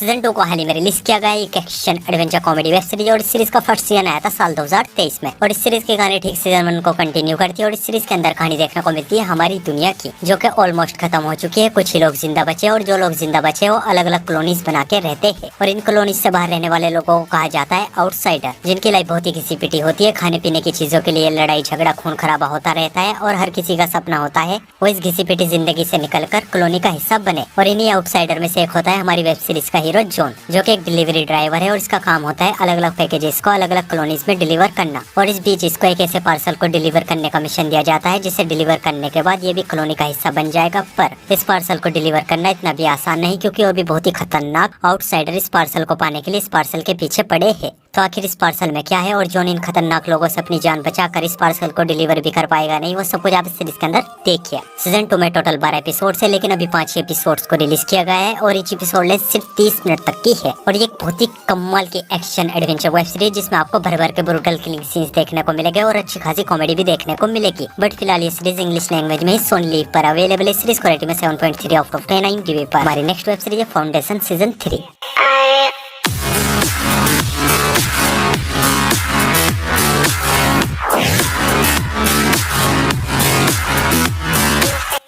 Season 2 को हाल ही में release किया गया एक action adventure comedy web series और इस सीरीज का फर्स्ट सीजन आया था साल 2023 में और इस सीरीज की कहानी ठीक सीजन 1 को कंटिन्यू करती है और इस सीरीज के अंदर कहानी देखने को मिलती है हमारी दुनिया की, जो कि ऑलमोस्ट खत्म हो चुकी है। कुछ ही लोग जिंदा बचे और जो लोग जिंदा बचे वो अलग अलग कॉलोनीज बना के रहते हैं और इन कॉलोनीज से बाहर रहने वाले लोगों को कहा जाता है आउटसाइडर, जिनकी लाइफ बहुत ही घिसी पिटी होती है। खाने पीने की चीजों के लिए लड़ाई झगड़ा खून खराबा होता रहता है और हर किसी का सपना होता है वो इस घिसी पिटी जिंदगी से निकलकर कॉलोनी का हिस्सा बने। और इन्हीं आउटसाइडर में से एक होता है हमारी वेब सीरीज का हीरो जॉन, जो कि एक डिलीवरी ड्राइवर है और इसका काम होता है अलग अलग पैकेजेस को अलग अलग कॉलोनीज में डिलीवर करना। और इस बीच इसको एक ऐसे पार्सल को डिलीवर करने का मिशन दिया जाता है जिसे डिलीवर करने के बाद ये भी कॉलोनी का हिस्सा बन जाएगा। पर इस पार्सल को डिलीवर करना इतना भी आसान नहीं, क्योंकि और भी बहुत ही खतरनाक आउटसाइडर इस पार्सल को पाने के लिए इस पार्सल के पीछे पड़े हैं। तो आखिर इस पार्सल में क्या है और जॉन इन खतरनाक लोगों से अपनी जान बचाकर इस पार्सल को डिलीवर भी कर पाएगा नहीं, वो सब कुछ आप इस सीरीज के अंदर देखिए। सीजन 2 में टोटल 12 एपिसोड है, लेकिन अभी 5 एपिसोड्स को रिलीज किया गया है और each एपिसोड लेंथ सिर्फ 30 मिनट तक की है। और ये एक बहुत ही कमाल की एक्शन एडवेंचर वेब सीरीज जिसमें आपको भर भर के ब्रूटल किलिंग सीन्स देखने को मिलेंगे और अच्छी खासी कॉमेडी भी देखने को मिलेगी। बट फिलहाल ये सीरीज इंग्लिश लैंग्वेज में ही सोनी लीव पर अवेलेबल है। सीरीज को रेटिंग में 7.3 आउट ऑफ 10 IMDb पर। हमारी नेक्स्ट वेब सीरीज है फाउंडेशन सीजन 3।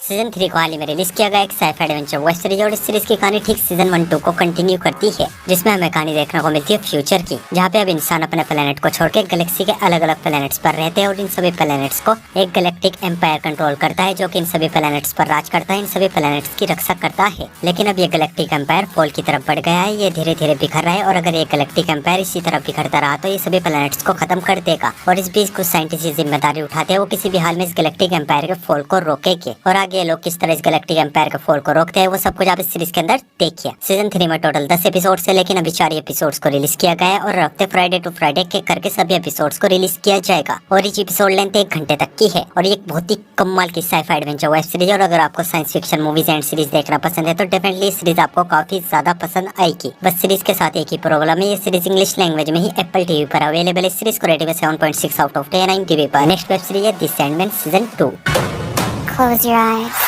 सीजन 3 को हाल ही में रिलीज किया गया एक साइफाई एडवेंचर वेब सीरीज और इस सीरीज की कहानी ठीक सीजन 1-2 को कंटिन्यू करती है, जिसमें हमें कहानी देखने को मिलती है फ्यूचर की, जहाँ पे अब इंसान अपने प्लेनेट को छोड़ के गैलेक्सी के अलग अलग प्लेनेट्स पर रहते हैं और इन सभी प्लेनेट्स को एक गैलेक्टिक एम्पायर कंट्रोल करता है, जो कि इन सभी प्लेनेट्स पर राज करता है, इन सभी प्लेनेट्स की रक्षा करता है। लेकिन अब ये गैलेक्टिक एम्पायर फॉल की तरफ बढ़ गया है, ये धीरे धीरे बिखर रहा है और अगर ये गैलेक्टिक एम्पायर इसी तरह बिखरता रहा तो ये सभी प्लेनेट्स को खत्म कर देगा। और इस बीच कुछ साइंटिस्ट जिम्मेदारी उठाते हैं, वो किसी भी हाल में इस गैलेक्टिक एम्पायर के फॉल को रोकेंगे। और आगे लोग किस तरह इस गैलेक्टिक एम्पायर के फॉल को रोकते हैं वो सब कुछ आप इस सीरीज के अंदर देखिए। सीजन 3 में टोटल 10 एपिसोड है, लेकिन अभी 4 एपिसोड्स को रिलीज किया गया है और हफ्ते फ्राइडे टू फ्राइडे के करके सभी एपिसोड्स को रिलीज किया जाएगा। और इस एपिसोड लेंथ 1 घंटे तक की है और ये एक बहुत ही कमाल की साइफाई एडवेंचर वेब सीरीज। और अगर आपको science fiction movies and series देखना पसंद है तो डेफिनेटली इस सीरीज आपको काफी ज्यादा पसंद आएगी। बस सीरीज के साथ एक ही प्रॉब्लम है, ये सीरीज इंग्लिश लैंग्वेज में ही एप्पल टीवी पर अवेलेबल है। सीरीज को रेटिंग में 7.6 आउट ऑफ 10 IMDb पर। नेक्स्ट वेब सीरीज है the Sandman season 2। Close your eyes.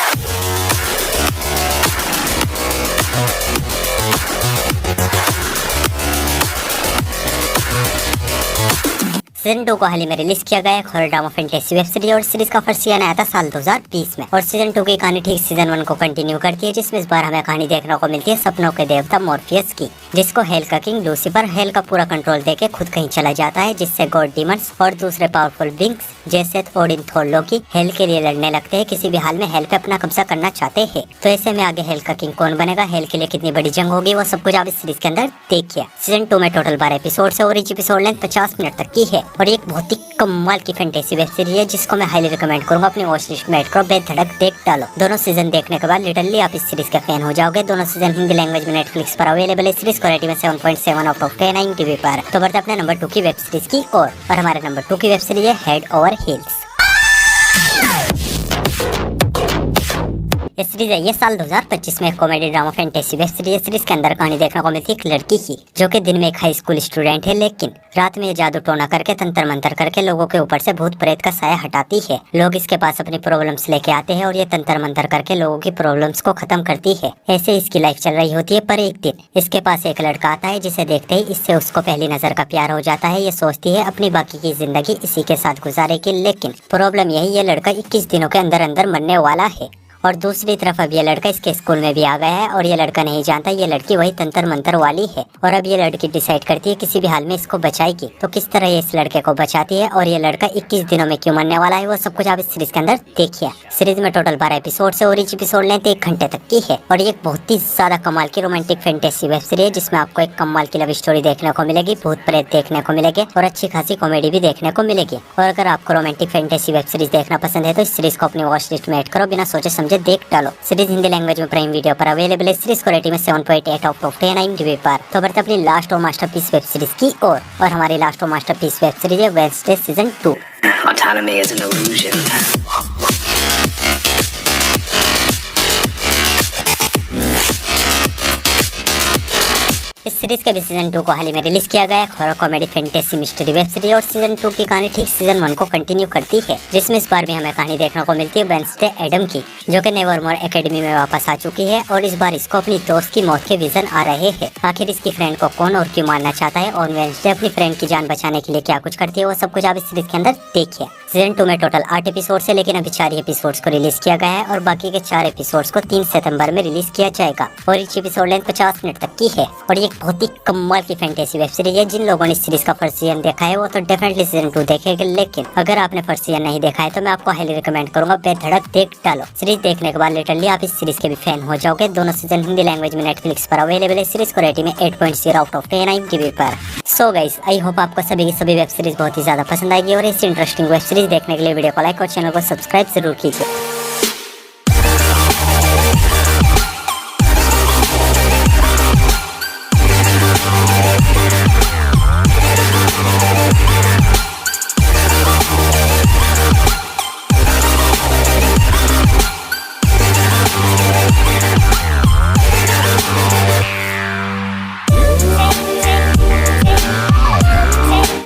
Season 2 को हाल ही में रिलीज किया गया एक horror drama fantasy web series और सीरीज का फर्स्ट सीजन आया था साल 2020 में। और सीजन 2 की कहानी ठीक सीजन 1 को कंटिन्यू करती है, जिसमें इस बार हमें कहानी देखने को मिलती है सपनों के देवता मॉर्फियस की, जिसको हेल का किंग लूसीफर हेल का पूरा कंट्रोल देके खुद कहीं चला जाता है, जिससे गॉड डीमंस और दूसरे पावरफुल बींग्स जैसे ओडिन थोर लोकी हेल के लिए लड़ने लगते हैं। किसी भी हाल में हेल पे अपना कब्जा करना चाहते हैं। तो ऐसे में आगे हेल का किंग कौन बनेगा, हेल के लिए कितनी बड़ी जंग होगी, वो सब कुछ आप इस सीरीज के अंदर देखिए। सीजन 2 में टोटल 12 एपिसोड है और each एपिसोड लेंथ 50 मिनट तक की है और एक बहुत ही कमाल की फैंटेसी वेब सीरीज है, जिसको मैं हाईली रिकमेंड करूंगा अपनी वॉच लिस्ट में ऐड करो, बेधड़क देख डालो। दोनों सीजन देखने के बाद लिटरली आप इस सीरीज के फैन हो जाओगे। दोनों सीजन हिंदी लैंग्वेज में नेटफ्लिक्स पर अवेलेबल है। सीरीज को रेटिंग में 7.7 आउट ऑफ 10 IMDb पर। तो बढ़ते अपने नंबर 2 की वेब सीरीज की और हमारे नंबर 2 की वेब सीरीज है हेड ओवर हील्स। ये सीरीज है ये साल 2025 में एक comedy drama fantasy web series. Series के अंदर कहानी देखने को मिलती है एक लड़की की, जो कि दिन में एक हाई स्कूल स्टूडेंट है, लेकिन रात में जादू टोना करके तंत्र मंत्र करके लोगों के ऊपर से भूत प्रेत का साया हटाती है। लोग इसके पास अपनी प्रॉब्लम्स लेके आते हैं और ये तंत्र मंत्र करके लोगों की प्रॉब्लम्स को खत्म करती है। ऐसे इसकी लाइफ चल रही होती है, पर एक दिन इसके पास एक लड़का आता है, जिसे देखते ही इससे उसको पहली नजर का प्यार हो जाता है। ये सोचती है अपनी बाकी की जिंदगी इसी के साथ गुजारेगी, लेकिन प्रॉब्लम यही ये लड़का 21 दिनों के अंदर अंदर मरने वाला है। और दूसरी तरफ अब ये लड़का इसके स्कूल में भी आ गया है और ये लड़का नहीं जानता ये लड़की वही तंत्र मंत्र वाली है। और अब ये लड़की डिसाइड करती है किसी भी हाल में इसको बचाएगी। तो किस तरह ये इस लड़के को बचाती है और ये लड़का 21 दिनों में क्यों मरने वाला है, वो सब कुछ आप इस सीरीज के अंदर देखिए। सीरीज में टोटल 12 एपिसोड है और each एपिसोड लेंथ 1 घंटे तक की है और ये एक बहुत ही ज्यादा कमाल की रोमांटिक फैंटेसी वेब सीरीज है, जिसमें आपको एक कमाल की लव स्टोरी देखने को मिलेगी, भूत प्रेत देखने को मिलेगी और अच्छी खासी कॉमेडी भी देखने को मिलेगी। और अगर आपको रोमांटिक फैंटेसी वेब सीरीज देखना पसंद है तो इस सीरीज को अपनी वॉच लिस्ट में ऐड करो, बिना सोचे समझे देख डालो। सीरीज हिंदी लैंग्वेज में प्राइम वीडियो पर अवेलेबल है। सीरीज को रेटिंग में 7.8 आउट ऑफ 10 IMDb पर। तो बढ़ते अपनी लास्ट और मास्टरपीस वेब सीरीज की और हमारी लास्ट और मास्टरपीस वेब सीरीज है Wednesday season 2। Autonomy is an illusion. इस सीरीज के भी सीजन 2 को हाल ही में रिलीज किया गया है। Horror comedy fantasy mystery web series और सीजन 2 की कहानी ठीक सीजन 1 को कंटिन्यू करती है, जिसमें इस बार भी हमें कहानी देखने को मिलती है वेडनेसडे एडम की, जो कि नेवरमोर एकेडमी में वापस आ चुकी है और इस बार इसको अपनी दोस्त की मौत के विजन आ रहे हैं। आखिर इसकी फ्रेंड को कौन और क्यों मारना चाहता है और वेडनेसडे अपनी फ्रेंड की जान बचाने के लिए क्या कुछ करती है, वो सब कुछ आप इस सीरीज के अंदर देखिए। सीजन 2 में टोटल 8 एपिसोड है, लेकिन अभी 4 एपिसोड्स को रिलीज किया गया है और बाकी के 4 एपिसोड्स को 3 सितंबर में रिलीज किया जाएगा और each एपिसोड लेंथ 50 मिनट तक की है। और ये एक बहुत ही कमाल की फैंटेसी वेब सीरीज है। जिन लोगों ने इस सीरीज का फर्स्ट सीजन देखा है वो तो डेफिनेटली सीजन 2 देखेंगे, लेकिन अगर आपने फर्स्ट सीजन नहीं देखा है तो मैं आपको हाईली रिकमेंड करूंगा, बेधड़क देख डालो। सीरीज देखने के बाद लिटरली आप इस सीरीज के भी फैन हो जाओगे। दोनों सीजन हिंदी लैंग्वेज में नेटफ्लिक्स पर अवेलेबल है। सीरीज को रेटिंग में 8.0 आउट ऑफ 10 IMDb पर। सो गाइस, आई होप आपको सभी की सभी वेब सीरीज बहुत ही ज्यादा पसंद आएगी और इस इंटरेस्टिंग वेब सीरीज देखने के लिए वीडियो को लाइक और चैनल को सब्सक्राइब जरूर कीजिए।